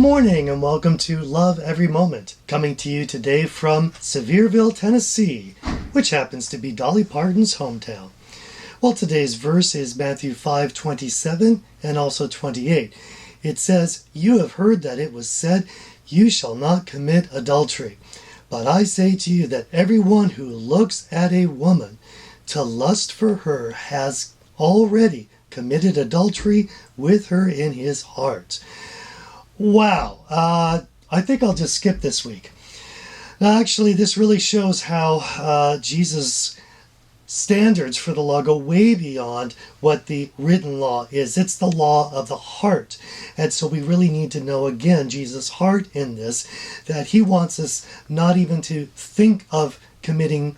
morning and welcome to Love Every Moment, coming to you today from Sevierville, Tennessee, which happens to be Dolly Parton's hometown. Well, today's verse is Matthew 5:27 and also 28. It says, "You have heard that it was said, 'You shall not commit adultery.' But I say to you that everyone who looks at a woman to lust for her has already committed adultery with her in his heart." Wow, I think I'll just skip this week. Now, actually, this really shows how Jesus' standards for the law go way beyond what the written law is. It's the law of the heart. And so we really need to know, again, Jesus' heart in this, that he wants us not even to think of committing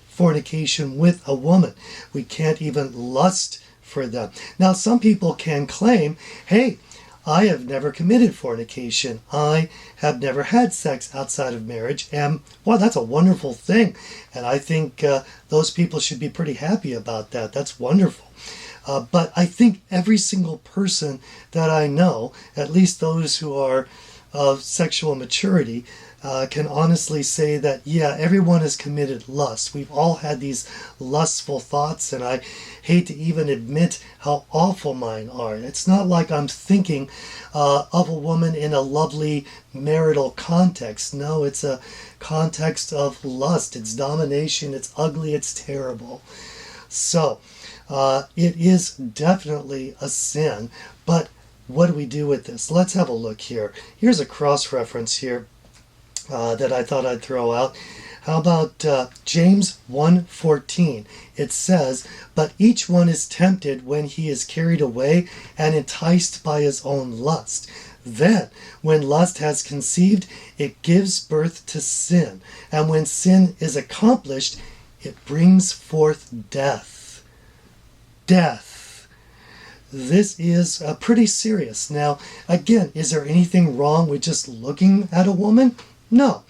fornication with a woman. We can't even lust for them. Now, some people can claim, hey, I have never committed fornication. I have never had sex outside of marriage. And, wow, that's a wonderful thing. And I think those people should be pretty happy about that. That's wonderful. But I think every single person that I know, at least those who are of sexual maturity, can honestly say that, yeah, everyone has committed lust. We've all had these lustful thoughts, and I hate to even admit how awful mine are. It's not like I'm thinking of a woman in a lovely marital context. No, it's a context of lust. It's domination. It's ugly. It's terrible. So, it is definitely a sin, but what do we do with this? Let's have a look here. Here's a cross-reference here that I thought I'd throw out. How about James 1:14? It says, "But each one is tempted when he is carried away and enticed by his own lust. Then, when lust has conceived, it gives birth to sin. And when sin is accomplished, it brings forth death." Death. This is pretty serious. Now, again, is there anything wrong with just looking at a woman? No.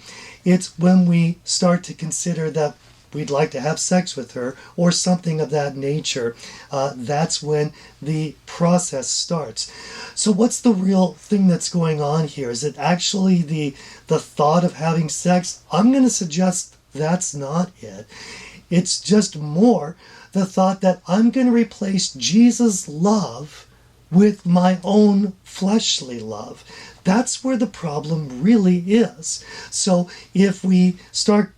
It's when we start to consider that we'd like to have sex with her or something of that nature. That's when the process starts. So what's the real thing that's going on here? Is it actually the thought of having sex? I'm going to suggest that's not it. It's just more the thought that I'm going to replace Jesus' love with my own fleshly love. That's where the problem really is. So if we start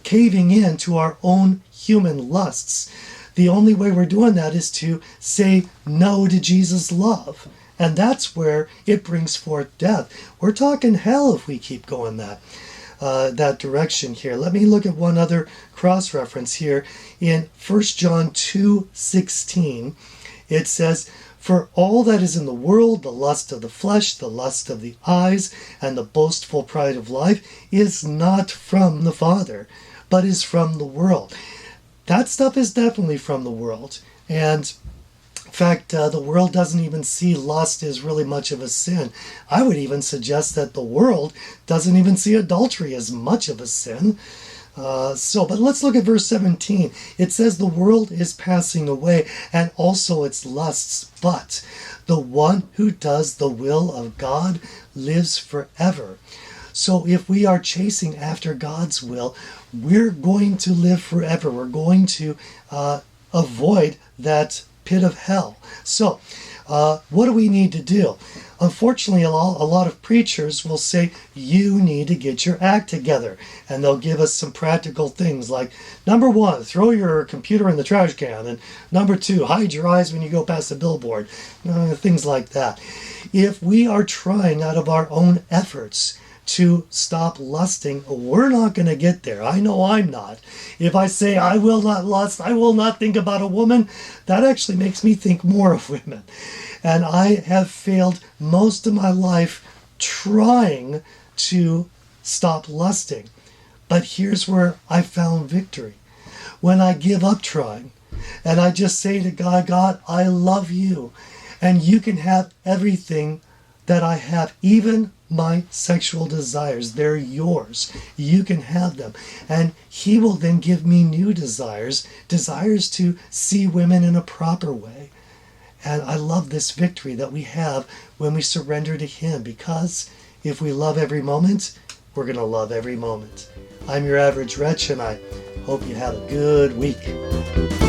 caving in to our own human lusts, the only way we're doing that is to say no to Jesus' love. And that's where it brings forth death. We're talking hell if we keep going that direction here. Let me look at one other cross-reference here. In 1 John 2:16, it says, "For all that is in the world, the lust of the flesh, the lust of the eyes, and the boastful pride of life, is not from the Father, but is from the world." That stuff is definitely from the world. And in fact, the world doesn't even see lust as really much of a sin. I would even suggest that the world doesn't even see adultery as much of a sin. But let's look at verse 17. It says the world is passing away and also its lusts, but the one who does the will of God lives forever. So if we are chasing after God's will, we're going to live forever. We're going to avoid that pit of hell. So what do we need to do? Unfortunately, a lot of preachers will say, you need to get your act together. And they'll give us some practical things like, number one, throw your computer in the trash can. And number two, hide your eyes when you go past a billboard. Things like that. If we are trying out of our own efforts to stop lusting, we're not going to get there. I know I'm not. If I say I will not lust, I will not think about a woman, that actually makes me think more of women. And I have failed most of my life trying to stop lusting. But here's where I found victory. When I give up trying and I just say to God, God, I love you and you can have everything that I have, even my sexual desires. They're yours. You can have them. And he will then give me new desires to see women in a proper way. And I love this victory that we have when we surrender to Him, because if we love every moment, we're going to love every moment. I'm your average wretch, and I hope you have a good week.